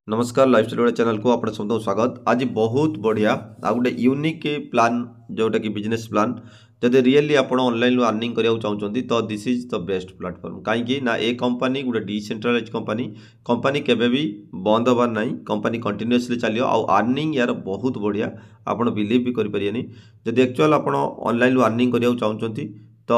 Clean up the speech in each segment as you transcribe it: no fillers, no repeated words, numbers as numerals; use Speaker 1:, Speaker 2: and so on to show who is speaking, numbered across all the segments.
Speaker 1: नमस्कार लाइफस्टाइल वाले चैनल को आपने समस्त स्वागत। आज बहुत बढ़िया आ गोटे यूनिक प्लान जोटा कि बिजनेस प्लान जदि रियली आप ऑनलाइन अर्निंग करने चाहते तो this is the best platform कहीं ना ए कंपनी गोटे डिसेंट्रलाइज कंपनी कंपनी केबे भी बंद हबार ना कंपनी कंटिन्यूअसली चलियो आउ अर्निंग यार बहुत बढ़िया आप बिलीव भी करें जदि एक्चुअल आप ऑनलाइन अर्निंग करने चाहते तो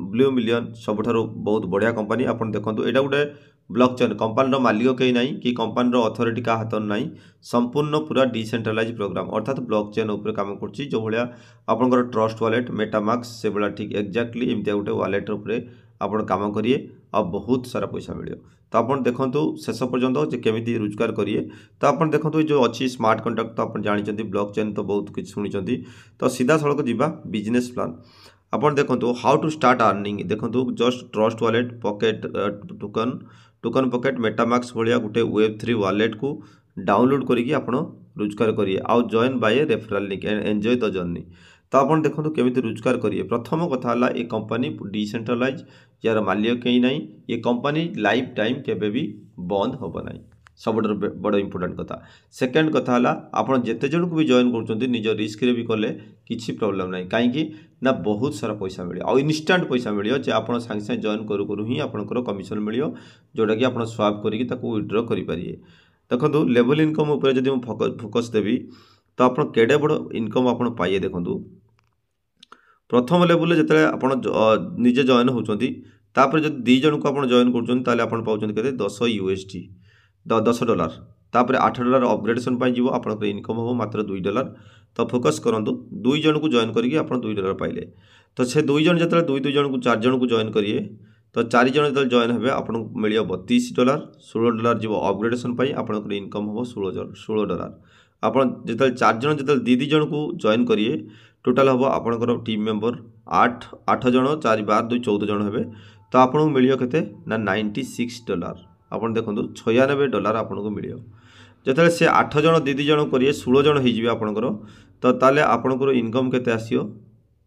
Speaker 1: ब्लू मिलियन सबुठ बहुत बढ़िया कंपनी आप देखो यहाँ गोटे ब्लॉकचेन कंपानी मालिक कहीं ना कि कंपानी अथॉरिटी का हाथ ना संपूर्ण पूरा डिसेंट्रलाइज प्रोग्राम अर्थात ब्लॉकचेन उपर काम कर जो भाया आपंकर ट्रस्ट वालेट मेटामाक्स से भाया ठीक एक्जाक्टली एमती गोटे वालेट उपरे आप काम करिए आ बहुत सारा पैसा मिले तो आप देखो शेष पर्यटन केमी रोजगार करिए तो आप देखो जो अच्छी स्मार्ट कंट्राक्ट तो आप जानते ब्लॉकचेन तो बहुत किसी शुणी तो सीधा सड़क जावा बिजनेस प्लान आप देखो हाउ टू स्टार्ट अर्निंग देखो just trust wallet pocket token pocket metamask भाया गोटे वेब3 वालेट को डाउनलोड करके आप रोजगार करिए आउ join by referral link and enjoy the journey तो आप देखो केमी रोजगार करिए प्रथम कथा ये कंपनी डिसेंट्रलाइज यार मालिक कहीं ना ये कंपनी लाइफ टाइम केबे भी बंद होब ना सब बड़ इंपोर्टेंट कथा सेकेंड कथा आप जिते जन को भी जॉइन कर निज रिस्क भी कले किसी प्रोब्लेम ना कहीं ना बहुत सारा पैसा मिले आ इनस्टाट पैसा मिले जे आप सागे सागे जॉइन करू करू ही आपंकर कमिशन मिले जोटा कि आप स्वाप करके विड्रॉ करेंगे देखो लेवल इनकम उपर जब फोकस देवी तो आप केड़े बड़ इनकम आप पाइए देखो प्रथम लेवल जिते आप निजे जॉइन होती जो दी जन को आप जॉइन कर पाँच 10 USD 10 डॉलर तापर 8 डॉलर अपग्रेडेशन जीव आप इनकम हम मात्र $2 तो फोकस करूँ 2 जन को जॉइन करके आप $2 पाइले तो से 2 जन जो 2 जन को 4 जन को जॉइन करिए तो 4 जन जो जॉइन हे आपको मिले $32 $16 जीव अपग्रेडेशन आप इनकम हम $16 आप जो 4 जन जो दी जन को जॉइन करिए टोटाल हम आपंकर टीम मेंबर 8 जन 4 12 2 14 जन हे तो आपको मिले के ना $96 आप देखो $96 आपको मिले जो से 8 जन दी जन करिए 16 जन हो आपंकर तो ताले आपंकर इनकम केते आसियो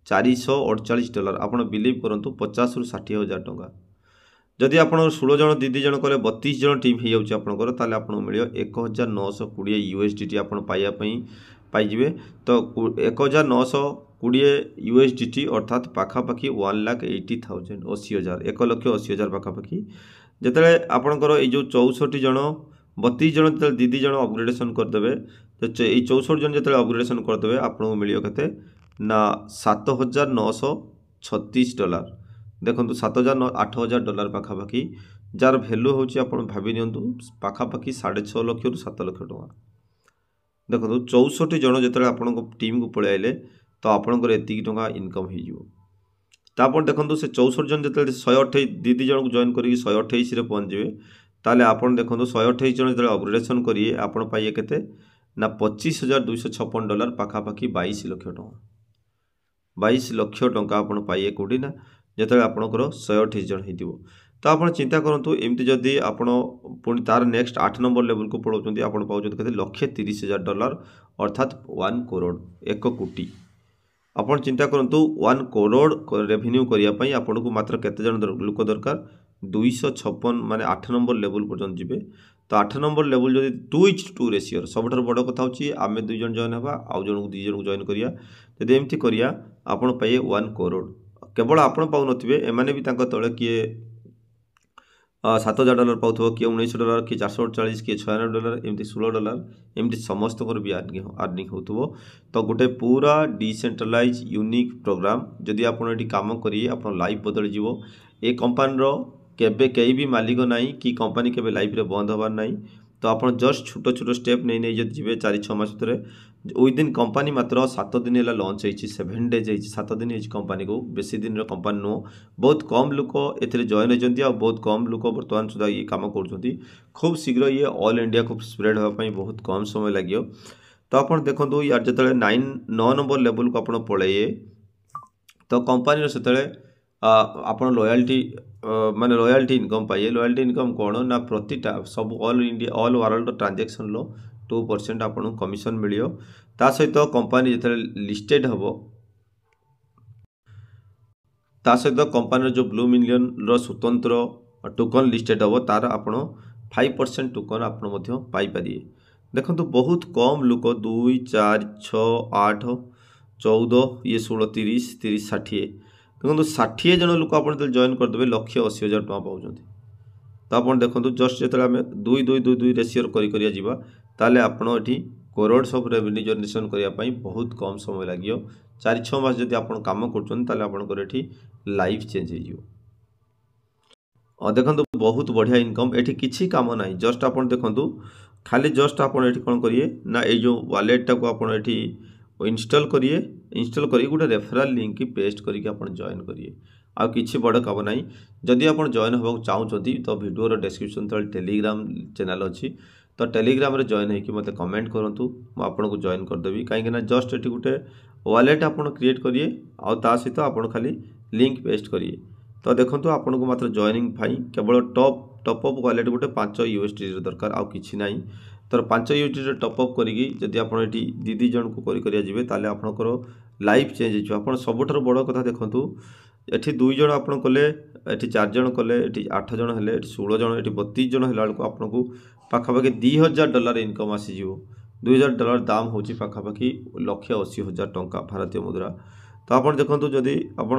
Speaker 1: $448 आप बिलीव करूँ 50 ରୁ 60 हज़ार टंका जदि आप 16 जन दी जन कले 32 जन टीम हो जाकर ताले आपको मिले 1920 USDT आप पाइबे तो 1920 USDT अर्थात पाखापाखि 1,80,000 80,000 1,80,000 पाखापाखि जिते आपंकर ये 64 जन 32 जन जो दी जन अपग्रेडेशन करदे तो ये 64 जन जो अपग्रेडेशन करदे आपको मिले के ना $7,936 देखो 8,000 पाखापाखि जार भैल्यू हूँ आप भावी नियंतु पाखापाखि 6.5 लाख ରୁ 7 लाख टका देखो 64 जन जो आप टीम को पलि आइले तो आपंकर एति टका इनकम हो देखो से 64 जन जो 128 दी जन को जॉइन करके 128 पहुँचे ताले आप देखो 128 जन जो अपग्रेडेशन करिए आप पाइए के ना $25,256 पाखापाखि 22 लाख टका 22 लाख टका आप पाइए कौटी ना जो आपंकर 128 जन हो तो आप चिंता करूँ एमती जदि आप पुणी तार नेक्स्ट 8 नंबर लेवल को पढ़ाऊँ आप पाँच $130,000 अर्थात 1 करोड़ 1 कोटी आप चिंता करूँ 1 करोड़ रेवेन्यू करने आपन को मात्र केते जन लोक दरकार 256 माने 8 नंबर लेवल पर्यटन जी तो 8 नंबर लेवल जब 2:2 रेसीओ सबुठ बड़ कथा हूँ आम 2 जन जॉइन हाँ आउ जन को 2 जन को जॉइन करिया जब एमती करिया आपन पाइए 1 करोड़ केवल आपन पाउन एमाने भी तले किए $7,000 पाथो किए $19 किए $448 किए $96 एमती $16 एमती समस्त भी अर्निंग हो तो गोटे पूरा डिसेंट्रलाइज यूनिक प्रोग्राम जदि आप काम करिए आप लाइफ बदल जीवो ए कंपानी केबे कई भी मालिक ना कि कंपनी केबे लाइफ रे बंद हबार ना तो आप जस्ट छोट छोट स्टेप नहीं नहीं जब जी 4-6 मास भितर विदिन कंपनी मात्र 7 दिन है लंच हो 7 डेज हो 7 दिन हो कंपनी को बेसी दिन कंपनी नुह बहुत कम लोक ए जॉइन होती बहुत कम लोक बर्तमान सुधा ये कम कर खूब शीघ्र ये ऑल इंडिया को स्प्रेड होगापी बहुत कम समय लगे तो आप देखो यार जो 9 नंबर लेवल को आप पलैये तो कंपनी से आप लॉयल्टी माने लॉयल्टी इनकम पाइए लॉयल्टी इनकम कौन ना प्रतिटा सब all India all world transaction लो 2% आपको कमिशन मिलियो ता सहित कंपनी जो लिस्टेड हम ता सहित कंपनी जो ब्लू मिलियन रो स्वतंत्र टोकन लिस्टेड हम तार आप 5% टोकन आपण पाइपर। देखो बहुत कम लोक 2 4 6 8 14 ये 16 30 30 60 देखो 60 जन लोक आप जॉइन करदे 1,80,000 टका पाँच। तो आप देखो जस्ट जो आम 2 2 2 2 रेसीओ कर आपड़ ये करोड्स ऑफ रेवेन्यू जनरेशन करने बहुत कम समय लगे 4-6 मास जब आप कम कर लाइफ चेंज हो। देखो बहुत बढ़िया इनकम ये किसी कम ना जस्ट आप देखो खाली जस्ट आप कौन करिए ना ये जो वालेटा को आप इंस्टॉल करिए इंस्टॉल करिए गोटे रेफरल लिंक की पेस्ट करके आप जॉइन करिए आ किसी बड़ काम ना। जदि आप जॉइन होगा चाहते तो वीडियो डिस्क्रिप्शन तले टेलीग्राम चैनल अच्छी तो टेलीग्राम रे जॉइन होकर मत कमेंट करूँ मुझे आपको जॉइन करदेवी कहीं जस्ट ये गोटे वालेट आप क्रिएट करिए आ सहित आप खाली लिंक पेस्ट करिए। तो देखो आपको मात्र जॉइनिंग केवल टॉपअप वालेट गोटे 5 USD दरकार आउ किछि नाही। तो 5 USD टॉपअप करी जदि आप दीदी जन को करेंगे ताले आपनकर लाइफ चेंज हो। सबुठ बड़ कथा देखो ये 2 जन आप कले ये 4 जन कले ये 8 जन हेले 16 जन ये 32 जन है आपको पाखापाखि $2,000 इनकम आसीज। $2,000 दाम हो पाखापाखि 1,80,000 टंका भारतीय मुद्रा। तो आप देखो जदि आप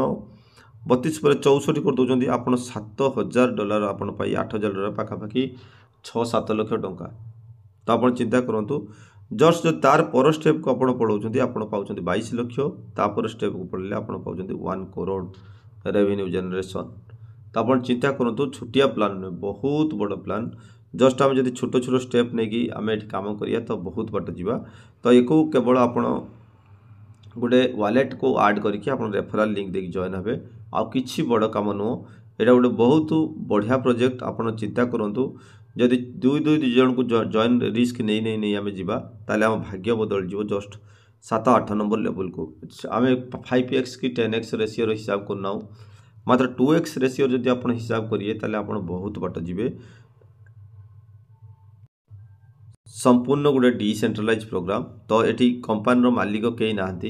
Speaker 1: 32 पर 64 कर दौरान आप $7,000 आप $8,000 पाखापाखि 6-7 लाख टंका। तो आप चिंता करूँ जस्ट जो तार पर स्टेप को आप पढ़ाऊँ आप पाँच 22 लाख तापर स्टेप को पढ़ले आप पाँच 1 करोड़ रेवेन्यू जनरेशन। तो आप चिंता करूँ छोटिया प्लान नुहे बहुत बड़ प्लान जस्ट आम जब छोट छोट स्टेप नहीं आम ये कम करिया तो बहुत बाट जावा। तो ये केवल आप गोटे वालेट को ऐड करके आप रेफरल लिंक देके जॉइन हे आ किसी बड़ कम नुह यहाँ गोटे बहुत बढ़िया प्रोजेक्ट। आप चिंता करूँ जदि 2 जन को जॉइन रिस्क नहीं नहीं नहीं आम जा ताले आम भाग्य बदल जीव जस्ट 7-8 नंबर लेवल को आम 5x कि 10x रेसीओ हिसाब करना मात्र 2x रेसीओ जब आप हिसाब करिए ताले आप बहुत बाट जीवे। संपूर्ण गोटे डिसेंट्रलाइज प्रोग्राम तो ये कंपानी मालिक कई ना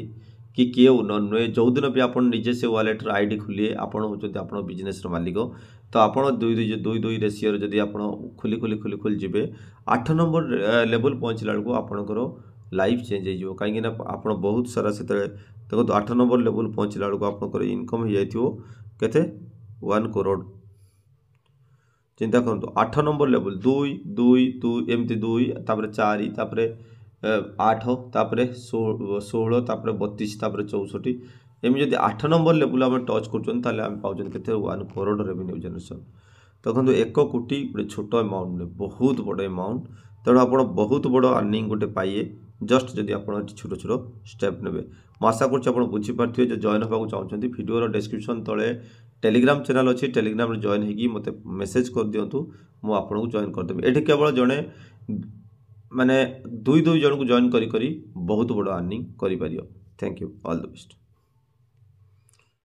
Speaker 1: कि किए ओनर नुहे जो दिन भी आप निजे से वालेट आईडी खोलिए आप हूँ बिजनेस मालिक। तो आप 2 रेसीओ जब आप खोली खोली खोली खोली जी 8 नंबर लेवल पहुँचला बेलू आपंकर लाइफ चेंज हो कहीं आप बहुत सारा से देखो 8 नंबर लेवल पहुँचला बेलू आपंकर इनकम हो जाते 1 करोड़। चिंता करूँ 8 नंबर लेवल 2 2 2 एमती 2 तापर 4 तापर 8 तापर 16 तापर 32 तापर 64 एमती जब 8 नंबर लेवल आम टच करें पाँच 1 करोड़ रेवेन्यू जनरेशन। तो देखो 1 कोटी गोटे छोट अमाउंट नहीं बहुत बड़ अमाउंट तेणु आप बहुत बड़ अर्निंग गोटे पाइए जस्ट जदि आप छोट छोट स्टेप ने। मैं आशा कर बुझीपारे जो जॉइन होगा चाहते वीडियो डिस्क्रिप्शन तले टेलीग्राम चैनल अच्छी टेलीग्राम जॉइन होगी मत मेसेज कर दिंतु मुझे आपको जॉइन करदेवी। ये केवल जड़े माने 2 जन को जॉइन करी बहुत बड़ अर्निंग कर। Thank you all the best.